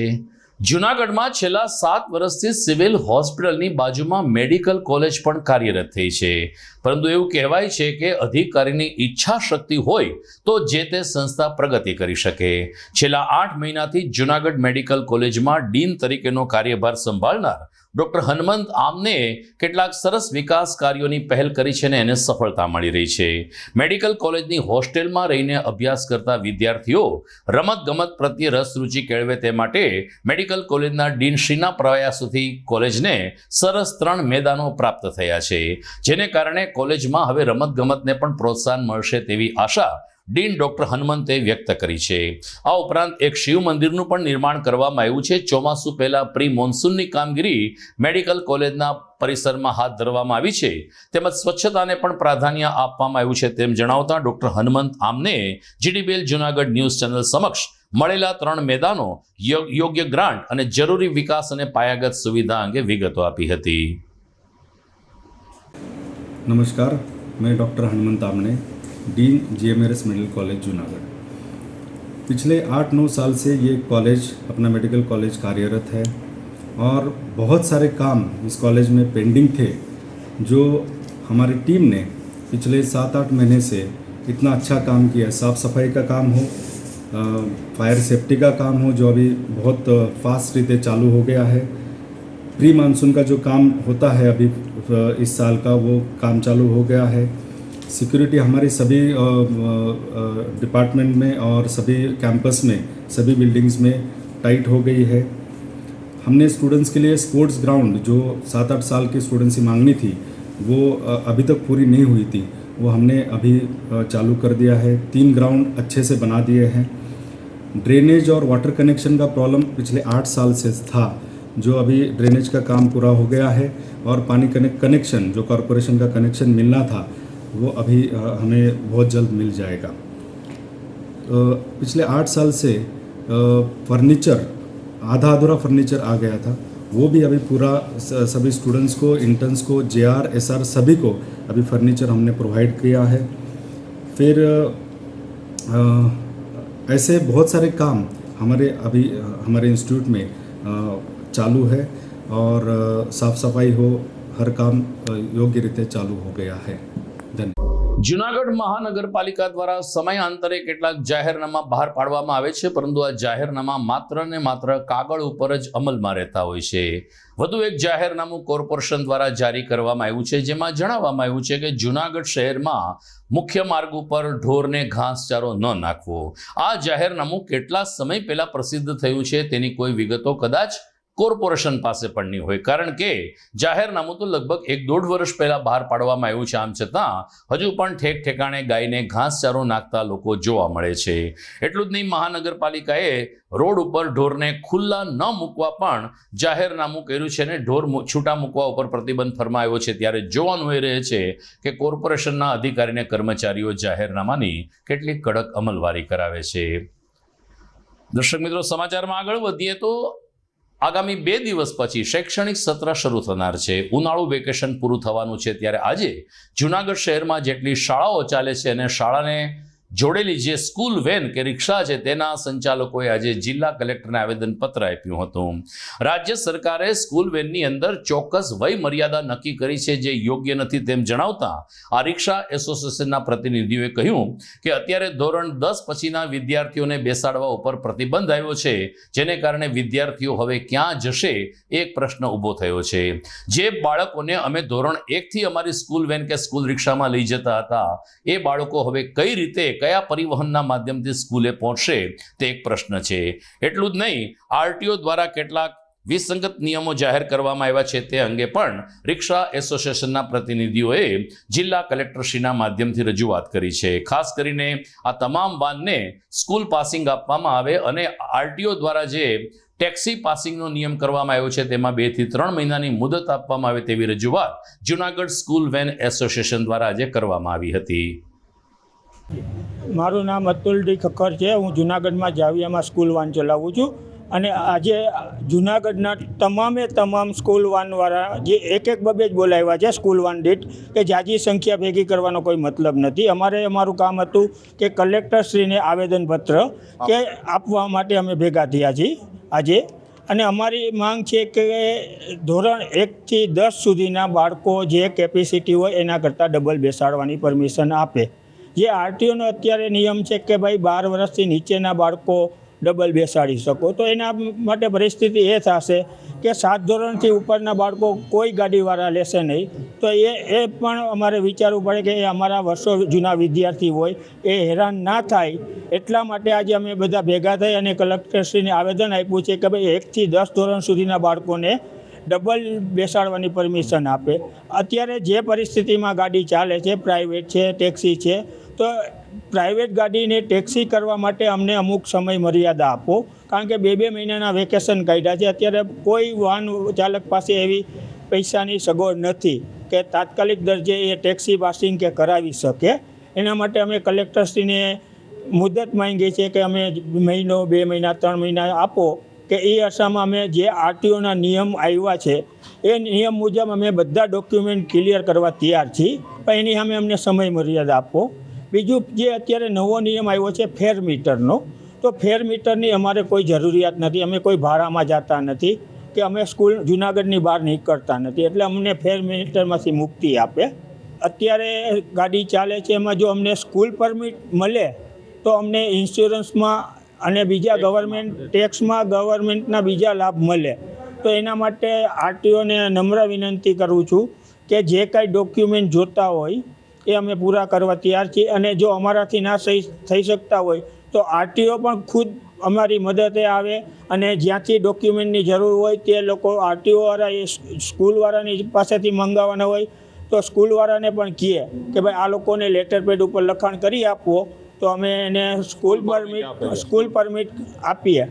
જૂનાગઢમાં છેલ્લા 7 વર્ષથી સિવિલ હોસ્પિટલની બાજુમાં મેડિકલ કોલેજ પણ કાર્યરત થઈ છે. પરંતુ એવું કહેવાય છે કે અધિકારીની ઈચ્છા શક્તિ હોય તો જે તે સંસ્થા પ્રગતિ કરી શકે. છેલ્લા 8 મહિનાથી જૂનાગઢ મેડિકલ કોલેજમાં ડીન તરીકેનો કાર્યભાર સંભાળનાર ડોક્ટર હનુમંત આમને કેટલાક સરસ વિકાસ કાર્યોની પહેલ કરી છે અને એને સફળતા મળી રહી છે. મેડિકલ કોલેજની હોસ્ટેલમાં રહીને અભ્યાસ કરતા વિદ્યાર્થીઓ રમતગમત પ્રત્યે રસ રુચિ કેળવે તે માટે મેડિકલ કોલેજના ડીનશ્રીના પ્રયાસોથી કોલેજને સરસ 3 મેદાનો પ્રાપ્ત થયા છે, જેને કારણે કોલેજમાં હવે રમતગમતને પણ પ્રોત્સાહન મળશે તેવી આશા ડીન ડોક્ટર હનુમંતે વ્યક્ત કરી છે. આ ઉપરાંત એક શિવ મંદિરનું પણ નિર્માણ કરવામાં આવ્યું છે. ચોમાસું પહેલા પ્રી મોન્સૂનની કામગીરી મેડિકલ કોલેજના પરિસરમાં હાથ ધરવામાં આવી છે, તેમજ સ્વચ્છતાને પણ પ્રાધાન્ય આપવામાં આવ્યું છે તેમ જણાવતા ડોક્ટર હનુમંત આમને GDBL જૂનાગઢ ન્યૂઝ ચેનલ સમક્ષ મળેલા 3 મેદાનો, યોગ્ય ગ્રાન્ટ અને જરૂરી વિકાસ અને પાયાગત સુવિધા અંગે વિગતો આપી હતી. नमस्कार, मैं डॉक्टर हनुमंत आमने, dean GMRS medical college Junagadh. पिछले 8-9 साल से ये कॉलेज अपना मेडिकल कॉलेज कार्यरत है और बहुत सारे काम इस कॉलेज में पेंडिंग थे, जो हमारी टीम ने पिछले 7-8 महीने से इतना अच्छा काम किया। साफ़ सफाई का काम हो, फायर सेफ्टी का काम हो, जो अभी बहुत फास्ट रीते चालू हो गया है। प्री मानसून का जो काम होता है अभी इस साल का, वो काम चालू हो गया है। सिक्योरिटी हमारी सभी डिपार्टमेंट में और सभी कैंपस में, सभी बिल्डिंग्स में टाइट हो गई है। हमने स्टूडेंट्स के लिए स्पोर्ट्स ग्राउंड, जो 7-8 साल की स्टूडेंट्स की मांगनी थी, वो अभी तक पूरी नहीं हुई थी, वो हमने अभी चालू कर दिया है। 3 ग्राउंड अच्छे से बना दिए हैं। ड्रेनेज और वाटर कनेक्शन का प्रॉब्लम पिछले 8 साल से था, जो अभी ड्रेनेज का काम पूरा हो गया है और पानी कनेक्शन, जो कॉरपोरेशन का कनेक्शन मिलना था, वो अभी हमें बहुत जल्द मिल जाएगा। पिछले 8 साल से फर्नीचर, आधा अधूरा फर्नीचर आ गया था, वो भी अभी पूरा सभी स्टूडेंट्स को, इंटर्न्स को, JR, SR सभी को अभी फर्नीचर हमने प्रोवाइड किया है। फिर ऐसे बहुत सारे काम हमारे इंस्टीट्यूट में चालू है और साफ सफाई हो, हर काम योग्य रीते चालू हो गया है। धन्यवाद। જૂનાગઢ મહાનગરપાલિકા દ્વારા સમયાંતરે કેટલાક જાહેરનામા બહાર પાડવામાં આવે છે, પરંતુ આ જાહેરનામા માત્ર ને માત્ર કાગળ ઉપર જ અમલમાં રહેતા હોય છે. વધુ એક જાહેરનામું કોર્પોરેશન દ્વારા જારી કરવામાં આવ્યું છે, જેમાં જણાવવામાં આવ્યું છે કે જૂનાગઢ શહેરમાં મુખ્ય માર્ગ ઉપર ઢોરને ઘાસચારો ન નાખવો. આ જાહેરનામું કેટલા સમય પહેલા પ્રસિદ્ધ થયું છે તેની કોઈ વિગતો કદાચ કોર્પોરેશન પાસે પણ નહીં હોય, કારણ કે જાહેરનામું તો લગભગ 1-1.5 વર્ષ પહેલા બહાર પાડવામાં આવ્યું છે. આમ છતાં હજુ પણ ઠેક ઠેકાણે ગાયને ઘાસચારો નાખતા લોકો જોવા મળે છે. એટલું જ નહીં, મહાનગરપાલિકાએ રોડ ઉપર ઢોરને ખુલ્લા ન મૂકવા પણ જાહેરનામું કર્યું છે અને ઢોર છૂટા મૂકવા ઉપર પ્રતિબંધ ફરમાયો છે. ત્યારે જોવાનું એ રહે છે કે કોર્પોરેશનના અધિકારીને કર્મચારીઓ જાહેરનામાની કેટલી કડક અમલવારી કરાવે છે. દર્શક મિત્રો, સમાચારમાં આગળ વધીએ તો આગામી 2 દિવસ પછી શૈક્ષણિક સત્ર શરૂ થનાર છે. ઉનાળુ વેકેશન પૂરું થવાનું છે, ત્યારે આજે જૂનાગઢ શહેરમાં જેટલી શાળાઓ ચાલે છે અને શાળાને જોડેલી જે સ્કૂલ વેન કે રિક્ષા છે, તેના સંચાલકોએ આજે જિલ્લા કલેક્ટરને આવેદનપત્ર આપ્યું હતું. રાજ્ય સરકારે સ્કૂલ વેનની અંદર ચોક્કસ વય મર્યાદા નક્કી કરી છે, જે યોગ્ય નથી તેમ જણાવતા આ રિક્ષા એસોસિએશનના પ્રતિનિધિઓએ કહ્યું કે અત્યારે ધોરણ 10 પછીના વિદ્યાર્થીઓને બેસાડવા ઉપર પ્રતિબંધ આવ્યો છે, જેને કારણે વિદ્યાર્થીઓ હવે ક્યાં જશે એક પ્રશ્ન ઊભો થયો છે. જે બાળકોને અમે ધોરણ 1થી અમારી સ્કૂલ વેન કે સ્કૂલ રિક્ષામાં લઈ જતા હતા, એ બાળકો હવે કઈ રીતે, કયા પરિવહનના માધ્યમથી સ્કૂલે પહોંચશે તે એક પ્રશ્ન છે. એટલું જ નહીં, RTO દ્વારા કેટલાક વિસંગત નિયમો જાહેર કરવામાં આવ્યા છે, તે અંગે પણ રિક્ષા એસોસિએશનના પ્રતિનિધિઓએ જિલ્લા કલેક્ટરશ્રીના માધ્યમથી રજૂઆત કરી છે. ખાસ કરીને આ તમામ વાનને સ્કૂલ પાસિંગ આપવામાં આવે અને RTO દ્વારા જે ટેક્સી પાસિંગનો નિયમ કરવામાં આવ્યો છે, તેમાં 2 થી 3 મહિનાની મુદત આપવામાં આવે તેવી રજૂઆત જૂનાગઢ સ્કૂલ વેન એસોસિએશન દ્વારા આજે કરવામાં આવી હતી. મારું નામ અતુલ ડી ખક્કર છે. હું જૂનાગઢમાં જાવિયામાં સ્કૂલ વાન ચલાવું છું અને આજે જૂનાગઢના તમામ સ્કૂલ વાનવાળા જે એક બબે જ બોલાવ્યા છે સ્કૂલ વાન દીઠ, કે જાજી સંખ્યા ભેગી કરવાનો કોઈ મતલબ નથી. અમારું કામ હતું કે કલેક્ટરશ્રીને આવેદનપત્ર કે આપવા માટે અમે ભેગા થયા છીએ આજે. અને અમારી માંગ છે કે ધોરણ 1થી 10 સુધીના બાળકો જે કેપેસિટી હોય એના કરતાં ડબલ બેસાડવાની પરમિશન આપે. જે RTOનો અત્યારે નિયમ છે કે ભાઈ 12 વર્ષથી નીચેના બાળકો ડબલ બેસાડી શકો, તો એના માટે પરિસ્થિતિ એ થશે કે 7 ધોરણથી ઉપરના બાળકો કોઈ ગાડીવાળા લેશે નહીં. તો એ પણ અમારે વિચારવું પડે કે એ અમારા વર્ષો જૂના વિદ્યાર્થી હોય, એ હેરાન ના થાય. એટલા માટે આજે અમે બધા ભેગા થઈ અને કલેક્ટરશ્રીને આવેદન આપ્યું છે કે ભાઈ 1થી 10 ધોરણ સુધીના બાળકોને ડબલ બેસાડવાની પરમિશન આપે. અત્યારે જે પરિસ્થિતિમાં ગાડી ચાલે છે, પ્રાઇવેટ છે, ટેક્સી છે, તો પ્રાઇવેટ ગાડીને ટેક્સી કરવા માટે અમને અમુક સમય મર્યાદા આપો, કારણ કે 2 મહિનાના વેકેશન કાઢ્યા છે. અત્યારે કોઈ વાહન ચાલક પાસે એવી પૈસાની સગવડ નથી કે તાત્કાલિક દરજ્જે એ ટેક્સી પાસિંગ કે કરાવી શકે. એના માટે અમે કલેક્ટરશ્રીને મુદત માંગીએ છીએ કે અમે મહિનો, 2 મહિના, 3 મહિના આપો, કે એ અરસામાં અમે જે આરટીઓના નિયમ આવ્યા છે એ નિયમ મુજબ અમે બધા ડોક્યુમેન્ટ ક્લિયર કરવા તૈયાર છીએ, પણ એની સામે અમને સમય મર્યાદા આપો. બીજું, જે અત્યારે નવો નિયમ આવ્યો છે ફેર મીટરનો, તો ફેર મીટરની અમારે કોઈ જરૂરિયાત નથી. અમે કોઈ ભાડામાં જતા નથી કે અમે સ્કૂલ જુનાગઢની બહાર નીકળતા નથી, એટલે અમને ફેર મીટરમાંથી મુક્તિ આપે. અત્યારે ગાડી ચાલે છે એમાં જો અમને સ્કૂલ પરમિટ મળે તો અમને ઇન્સ્યોરન્સમાં અને બીજા ગવર્મેન્ટ ટેક્સમાં ગવર્મેન્ટના બીજા લાભ મળે. તો એના માટે આરટીઓને નમ્ર વિનંતી કરું છું કે જે કાંઈ ડોક્યુમેન્ટ જોતા હોય એ અમે પૂરા કરવા તૈયાર છીએ, અને જો અમારાથી ના થઈ શકતા હોય તો આરટીઓ પણ ખુદ અમારી મદદે આવે, અને જ્યાંથી ડોક્યુમેન્ટની જરૂર હોય તે લોકો આરટીઓવાળા એ સ્કૂલવાળાની પાસેથી મંગાવવાના હોય તો સ્કૂલવાળાને પણ કહે કે ભાઈ આ લોકોને લેટર પેડ ઉપર લખાણ કરી આપો, તો અમે એને સ્કૂલ પરમિટ આપીએ.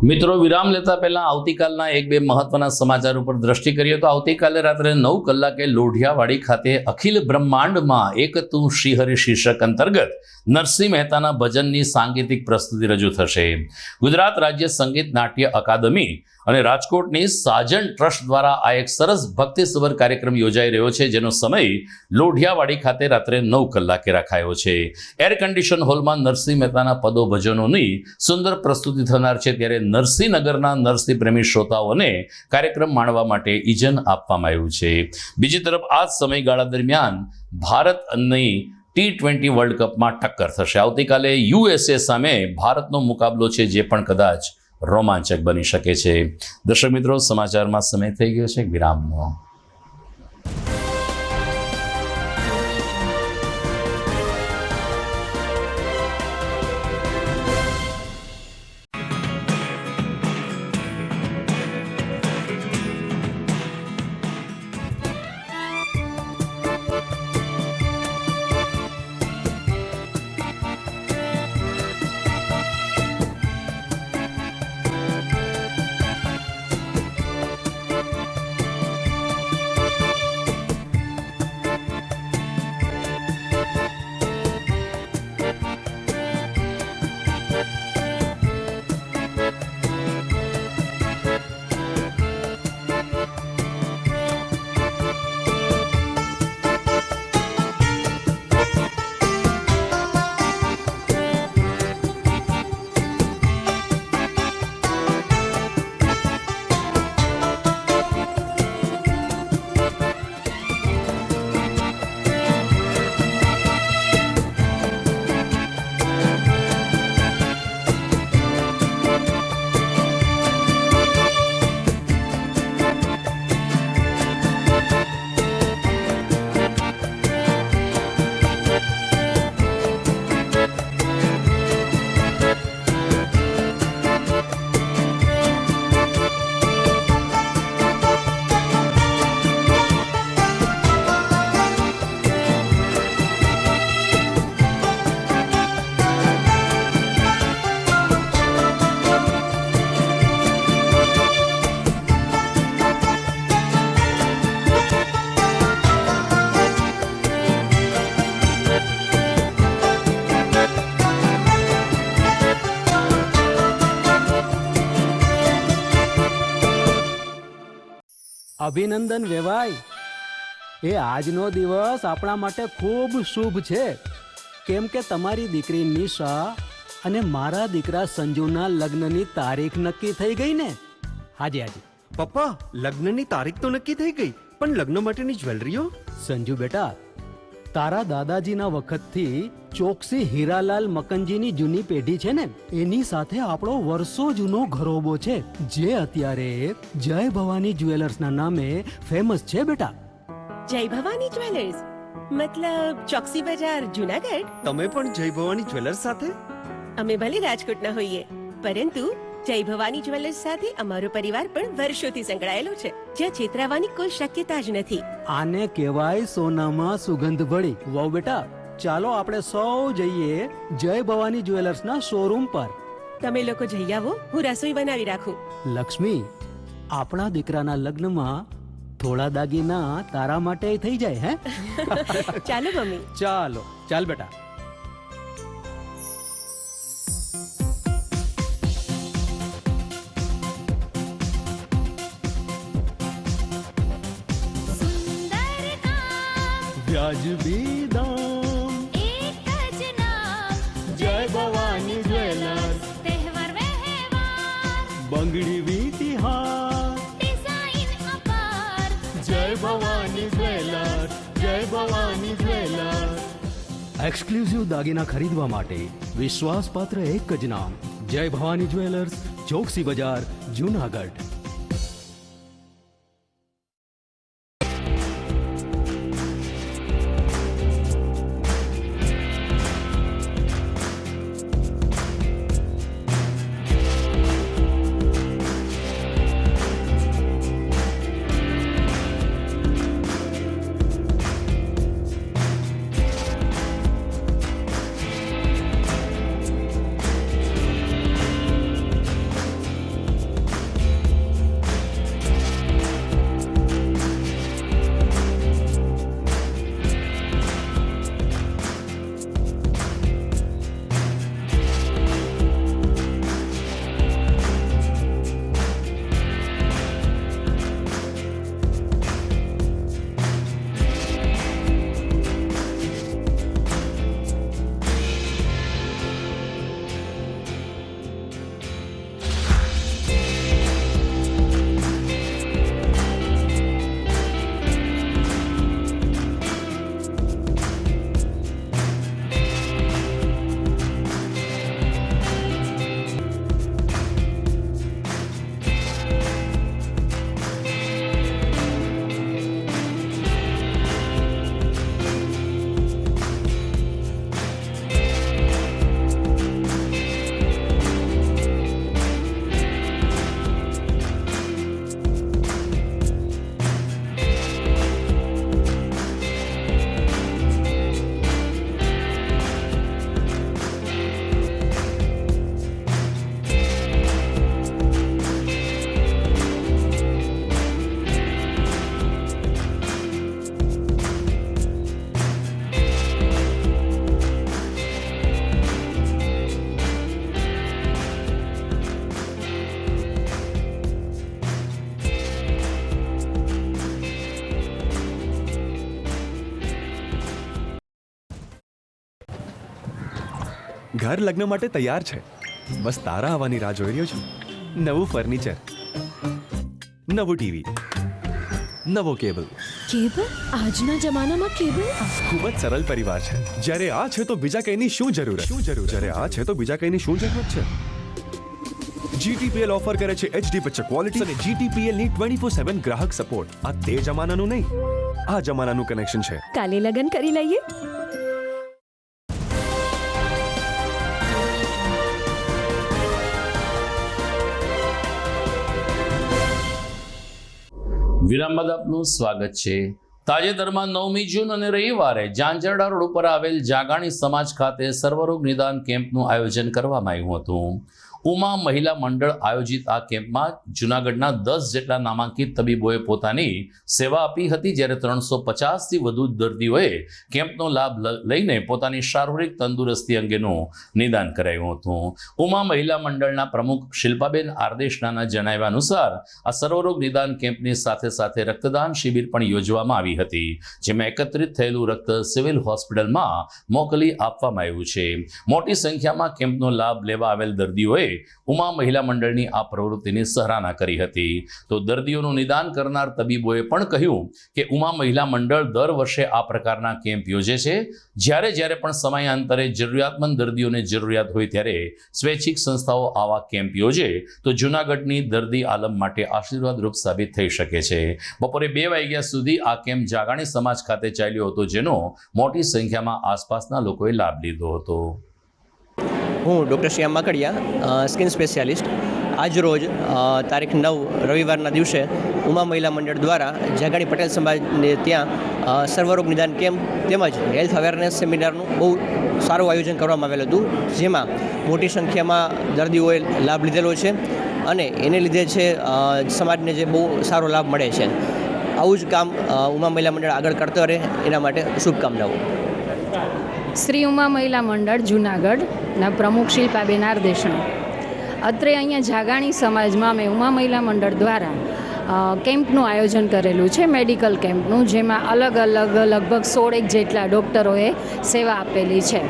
મિત્રો, વિરામ લેતા પહેલા આવતીકાલના 1-2 મહત્વના સમાચાર ઉપર દ્રષ્ટિ કરીએ તો આવતીકાલે રાત્રે 9 કલાકે લોઢિયાવાડી ખાતે અખિલ બ્રહ્માંડમાં એક તું શ્રીહરિ શીર્ષક અંતર્ગત નરસિંહ મહેતાના ભજનની સાંગીતિક પ્રસ્તુતિ રજૂ થશે. ગુજરાત રાજ્ય સંગીત નાટ્ય અકાદમી અને રાજકોટની સાજન ટ્રસ્ટ દ્વારા આ એક સરસ ભક્તિસભર કાર્યક્રમ યોજાઈ રહ્યો છે, જેનો સમય લોઢિયાવાડી ખાતે રાત્રે 9 કલાકે રાખાયો છે. એર કન્ડિશન હોલમાં નરસિંહ મહેતાના પદો ભજનોની સુંદર પ્રસ્તુતિ થનાર છે, ત્યારે નરસિંહનગરના નરસિંહ પ્રેમી શ્રોતાઓને કાર્યક્રમ માણવા માટે ઇજન આપવામાં આવ્યું છે. બીજી તરફ આ જ સમયગાળા દરમિયાન ભારતની T20 વર્લ્ડ કપમાં ટક્કર થશે. આવતીકાલે USA સામે ભારતનો મુકાબલો છે, જે પણ કદાચ રોમાંચક બની શકે છે. દર્શક મિત્રો, સમાચારમાં સમય થઈ ગયો છે વિરામનો. અભિનંદન વેવાઈ, એ આજનો દિવસ આપણા માટે ખૂબ શુભ છે, કેમ કે તમારી દીકરી નિશા અને મારા દીકરા સંજુના લગ્નની તારીખ નક્કી થઈ ગઈ ને. હાજી હાજી પપ્પા, લગ્નની તારીખ તો નક્કી થઈ ગઈ, પણ લગ્ન માટેની જ્વેલરીઓ? સંજુ બેટા, તારા દાદાજીના વખતથી ચોકસી હીરાલાલ મકનજીની જૂની પેઢી છે ને, એની સાથે આપણો વર્ષો જૂનો ઘરોબો છે, જે અત્યારે જય ભવાની જ્વેલર્સના નામે ફેમસ છે બેટા. જય ભવાની જ્વેલર્સ મતલબ ચોકસી બજાર જુનાગઢ? તમે પણ જય ભવાની જ્વેલર્સ સાથે? અમે ભલે રાજકોટના હોઈએ, પરંતુ જય ભવાની જ્વેલર્સ સાથે અમારો પરિવાર પણ વર્ષોથી સંકળાયેલો છે, જ્યાં છેતરાવાની કોઈ શક્યતા જ નથી. આને કહેવાય સોનામાં સુગંધ ભળી. વાવ બેટા, ચાલો આપણે સૌ જઈએ જય ભવાની જ્વેલર્સના શોરૂમ પર. તમે લોકો જઈ આવો, હું રસોઈ બનાવી રાખું. લક્ષ્મી, આપણા દીકરાના લગ્નમાં થોડા દાગીના તારા માટે થઈ જાય. હે ચાલો મમ્મી. ચાલો ચાલ બેટા. વ્યાજબી દામ, એક જ નામ, જય ભવાની જ્વેલર્સ. તહેવાર વ્યવહાર, બંગડી વીટી હાર, ડિઝાઇન અપાર, જય ભવાની જ્વેલર્સ, જય ભવાની જ્વેલર્સ. એક્સક્લુઝિવ દાગીના ખરીદવા માટે વિશ્વાસપાત્ર એક જ નામ, જય ભવાની જ્વેલર્સ, ચોકસી બજાર, જૂનાગઢ. ઘર લગ્ન માટે તૈયાર છે, બસ તારા આવવાની રાહ જોઈ રહ્યો છું. નવું ફર્નિચર, નવું ટીવી, નવો કેબલ. કેબલ? આજના જમાનામાં કેબલ? ખૂબ જ સરળ પરિવાર છે. જ્યારે આ છે તો બીજા કંઈની શું જરૂર? જ્યારે આ છે તો બીજા કંઈની શું જરૂરત છે? GTPL ઓફર કરે છે HD પિક્ચર ક્વોલિટી અને GTPL ની 24/7 ગ્રાહક સપોર્ટ. આ તે જમાનાનું નહીં, આ જમાનાનું કનેક્શન છે. કાલે લગ્ન કરી લઈએ. વિરામ બાદ આપનું સ્વાગત છે. તાજેતરમાં 9મી જૂન અને રવિવારે ઝાંઝરડા રોડ ઉપર આવેલ જાગાણી સમાજ ખાતે સર્વરોગ નિદાન કેમ્પનું આયોજન કરવામાં આવ્યું હતું. ઉમા મહિલા મંડળ આયોજિત આ કેમ્પમાં જૂનાગઢના 10 જેટલા નામાંકિત તબીબોએ પોતાની સેવા આપી હતી, જ્યારે 350થી વધુ દર્દીઓએ કેમ્પનો લાભ લઈને પોતાની શારીરિક તંદુરસ્તી અંગેનું નિદાન કરાયું હતું. ઉમા મહિલા મંડળના પ્રમુખ શિલ્પાબેન આરદેશનાના જણાવ્યા અનુસાર આ સર્વરોગ નિદાન કેમ્પની સાથે સાથે રક્તદાન શિબિર પણ યોજવામાં આવી હતી, જેમાં એકત્રિત થયેલું રક્ત સિવિલ હોસ્પિટલમાં મોકલી આપવામાં આવ્યું છે. મોટી સંખ્યામાં કેમ્પનો લાભ લેવા આવેલ દર્દીઓએ ઉમા મહિલા મંડળની આ પ્રવૃત્તિની સરાહના કરી હતી. તો દર્દીઓનું નિદાન કરનાર તબીબોએ પણ કહ્યું કે ઉમા મહિલા મંડળ દર વર્ષે આ પ્રકારના કેમ્પ યોજે છે. જ્યારે પણ સમયાંતરે જરૂરિયાતમંદ દર્દીઓને જરૂરિયાત હોય ત્યારે સ્વૈચ્છિક સંસ્થાઓ આવા કેમ્પ યોજે તો જૂનાગઢની દર્દી આલમ માટે આશીર્વાદરૂપ સાબિત થઈ શકે છે. બપોરે 2 વાગ્યા સુધી આ કેમ્પ જાગાણી સમાજ ખાતે ચાલ્યો હતો, જેનો મોટી સંખ્યામાં આસપાસના લોકોએ લાભ લીધો હતો. હું ડૉક્ટર શ્યામ માકડિયા, સ્કિન સ્પેશિયાલિસ્ટ. આજરોજ તારીખ 9 રવિવારના દિવસે ઉમા મહિલા મંડળ દ્વારા જાગાણી પટેલ સમાજને ત્યાં સર્વરોગ નિદાન કેમ્પ તેમજ હેલ્થ અવેરનેસ સેમિનારનું બહુ સારું આયોજન કરવામાં આવેલું હતું, જેમાં મોટી સંખ્યામાં દર્દીઓએ લાભ લીધેલો છે અને એને લીધે છે સમાજને જે બહુ સારો લાભ મળે છે. આવું જ કામ ઉમા મહિલા મંડળ આગળ કરતો રહે એના માટે શુભકામનાઓ. શ્રી ઉમા મહિલા મંડળ જુનાગઢના પ્રમુખ શિલ્પાબેન આરદેશણા. અત્રે અહીંયા જાગાણી સમાજમાં અમે ઉમા મહિલા મંડળ દ્વારા કેમ્પનું આયોજન કરેલું છે, મેડિકલ કેમ્પનું, જેમાં અલગ અલગ લગભગ 16 જેટલા ડૉક્ટરોએ સેવા આપેલી છે.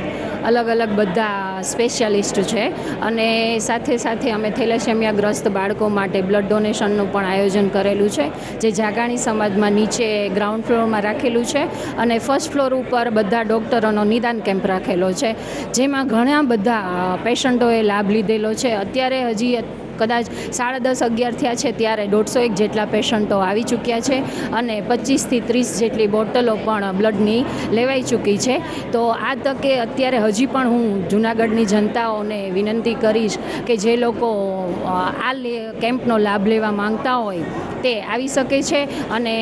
અલગ અલગ બધા સ્પેશિયાલિસ્ટ છે અને સાથે સાથે અમે થેલેસેમિયાગ્રસ્ત બાળકો માટે બ્લડ ડોનેશનનું પણ આયોજન કરેલું છે, જે જાગાણી સમાજમાં નીચે ગ્રાઉન્ડ ફ્લોરમાં રાખેલું છે અને ફર્સ્ટ ફ્લોર ઉપર બધા ડૉક્ટરોનો નિદાન કેમ્પ રાખેલો છે, જેમાં ઘણા બધા પેશન્ટોએ લાભ લીધેલો છે. અત્યારે હજી કદાચ 10:30-11 થયા છે ત્યારે 150 જેટલા પેશન્ટો આવી ચૂક્યા છે અને 25થી 30 જેટલી બોટલો પણ બ્લડની લેવાઈ ચૂકી છે. તો આ તકે અત્યારે હજી પણ હું જૂનાગઢની જનતાઓને વિનંતી કરીશ કે જે લોકો આ કેમ્પનો લાભ લેવા માંગતા હોય તે આવી શકે છે અને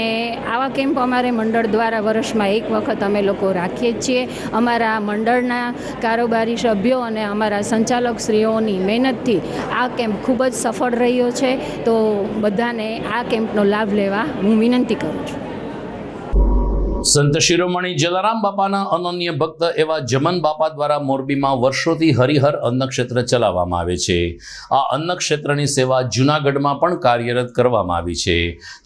આવા કેમ્પ અમારે મંડળ દ્વારા વર્ષમાં એક વખત અમે લોકો રાખીએ જ છીએ. અમારા મંડળના કારોબારી સભ્યો અને અમારા સંચાલકશ્રીઓની મહેનતથી આ કેમ્પ ખૂબ જ સફળ રહ્યો છે. તો બધાને આ કેમ્પનો લાભ લેવા હું વિનંતી કરું છું. સંત શિરોમણી જલારામ બાપાના અનન્ય ભક્ત એવા જમન બાપા દ્વારા મોરબીમાં વર્ષોથી હરિહર અન્નક્ષેત્ર ચલાવવામાં આવે છે. આ અન્નક્ષેત્રની સેવા જૂનાગઢમાં પણ કાર્યરત કરવામાં આવી છે.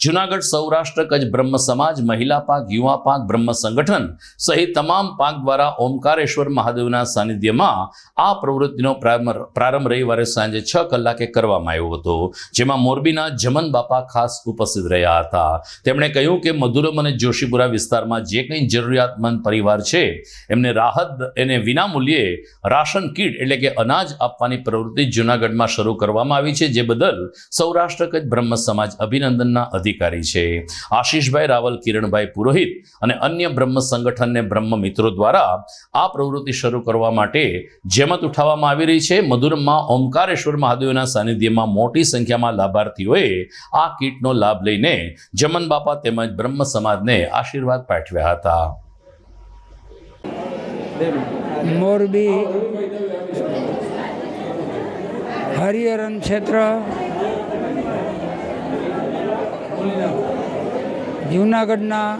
જૂનાગઢ સૌરાષ્ટ્ર કચ્છ બ્રહ્મ સમાજ, મહિલા પાક, યુવા પાક, બ્રહ્મ સંગઠન સહિત તમામ પાક દ્વારા ઓમકારેશ્વર મહાદેવના સાનિધ્યમાં આ પ્રવૃત્તિનો પ્રારંભ રવિવારે સાંજે 6 કલાકે કરવામાં આવ્યો હતો, જેમાં મોરબીના જમન બાપા ખાસ ઉપસ્થિત રહ્યા હતા. તેમણે કહ્યું કે મધુરમ અને જોશીપુરા વિસ્તારમાં જે કંઈ જરૂરિયાતમંદ પરિવાર છે એમને રાહત એને વિનામૂલ્યે રાશન કીટ એટલે કે અનાજ આપવાની પ્રવૃત્તિ જૂનાગઢમાં શરૂ કરવામાં આવી છે, જે બદલ સૌરાષ્ટ્ર કચ્છ બ્રહ્મ સમાજ અભિનંદનના અધિકારી છે. આશીષભાઈ રાવલ, કિરણભાઈ પુરોહિત અને અન્ય બ્રહ્મ સંગઠનને બ્રહ્મ મિત્રો દ્વારા આ પ્રવૃત્તિ શરૂ કરવા માટે જેમત ઉઠાવવામાં આવી રહી છે. મધુરમમાં ઓમકારેશ્વર મહાદેવના સાનિધ્યમાં મોટી સંખ્યામાં લાભાર્થીઓએ આ કીટનો લાભ લઈને જમન બાપા તેમજ બ્રહ્મ સમાજને આશીર્વાદ પાઠવ્યા હતા. મોરબી હરિહરન ક્ષેત્ર જૂનાગઢના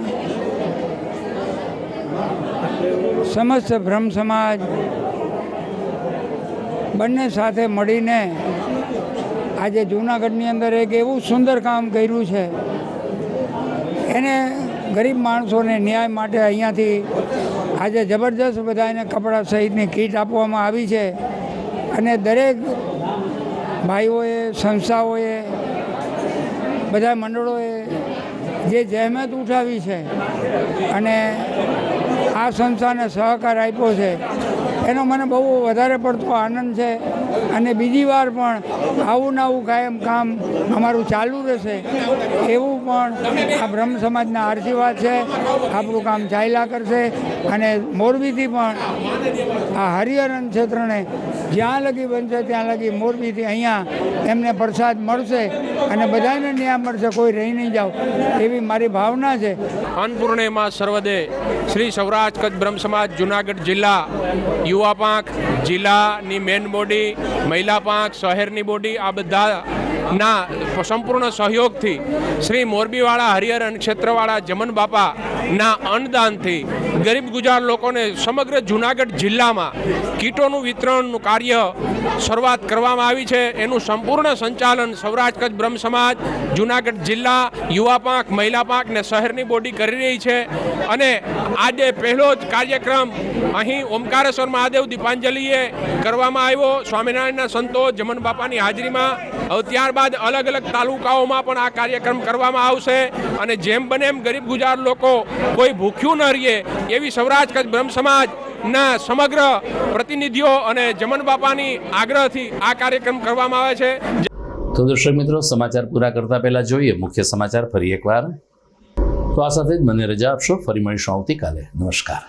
સમસ્ત બ્રહ્મ સમાજ બંને સાથે મળીને આજે જૂનાગઢની અંદર એક એવું સુંદર કામ કર્યું છે. એને ગરીબ માણસોને ન્યાય માટે અહીંયાથી આજે જબરદસ્ત બધાને કપડાં સહિતની કીટ આપવામાં આવી છે અને દરેક ભાઈઓએ, સંસ્થાઓએ, બધા મંડળોએ જે જહેમત ઉઠાવી છે અને આ સંસ્થાને સહકાર આપ્યો છે એનો મને બહુ વધારે પડતો આનંદ છે અને બીજી વાર પણ આવું ને આવું કાયમ કામ અમારું ચાલુ રહેશે એવું પણ આ બ્રહ્મ સમાજના આશીર્વાદ છે. આપણું કામ ચાલ્યા કરશે અને મોરબીથી પણ આ હરિહરન ક્ષેત્રને જ્યાં લગી બનશે ત્યાં લગી મોરબીથી અહીંયા એમને પ્રસાદ મળશે અને બધાને ન્યાય મળશે, કોઈ રહી નહીં જાવ એવી મારી ભાવના છે. અન્નપૂર્ણિમા સર્વદે શ્રી સૌરાષ્ટ્ર કચ્છ બ્રહ્મ સમાજ જૂનાગઢ જિલ્લા, યુવા પાંખ જિલ્લાની મેન બોડી, મહિલા પાંખ શહેરની બોડી, આ બધાના સંપૂર્ણ સહયોગથી શ્રી મોરબીવાળા હરિહરન ક્ષેત્રવાળા જમન બાપાના અન્નદાનથી ગરીબ ગુજાર લોકોને સમગ્ર જૂનાગઢ જિલ્લામાં કીટોનું વિતરણનું કાર્ય શરૂઆત કરવામાં આવી છે. એનું સંપૂર્ણ સંચાલન સૌરાષ્ટ્ર કચ્છ બ્રહ્મ સમાજ જૂનાગઢ જિલ્લા, યુવા પાંખ, મહિલા પાંખ ને શહેરની બોડી કરી રહી છે અને આજે પહેલો જ કાર્યક્રમ અહીં ઓમકારેશ્વર મહાદેવ દીપાંજલિએ કરવામાં આવ્યો સ્વામિનારાયણના સંતો જમન બાપાની હાજરીમાં. હવે ત્યારબાદ અલગ અલગ તાલુકાઓમાં પણ આ કાર્યક્રમ કરવામાં આવશે અને જેમ બને એમ ગરીબ ગુજાર લોકો કોઈ ભૂખ્યું ન રહે એવી સૌરાષ્ટ્ર કચ્છ બ્રહ્મ સમાજના સમગ્ર પ્રતિનિધિઓ અને જમન બાપાની આગ્રહથી આ કાર્યક્રમ કરવામાં આવે છે. તો દર્શક મિત્રો, સમાચાર પૂરા કરતા પહેલા જોઈએ મુખ્ય સમાચાર ફરી એકવાર. તો આ સાથે જ મને રજા આપશો. ફરી મળીશું આવતીકાલે. નમસ્કાર.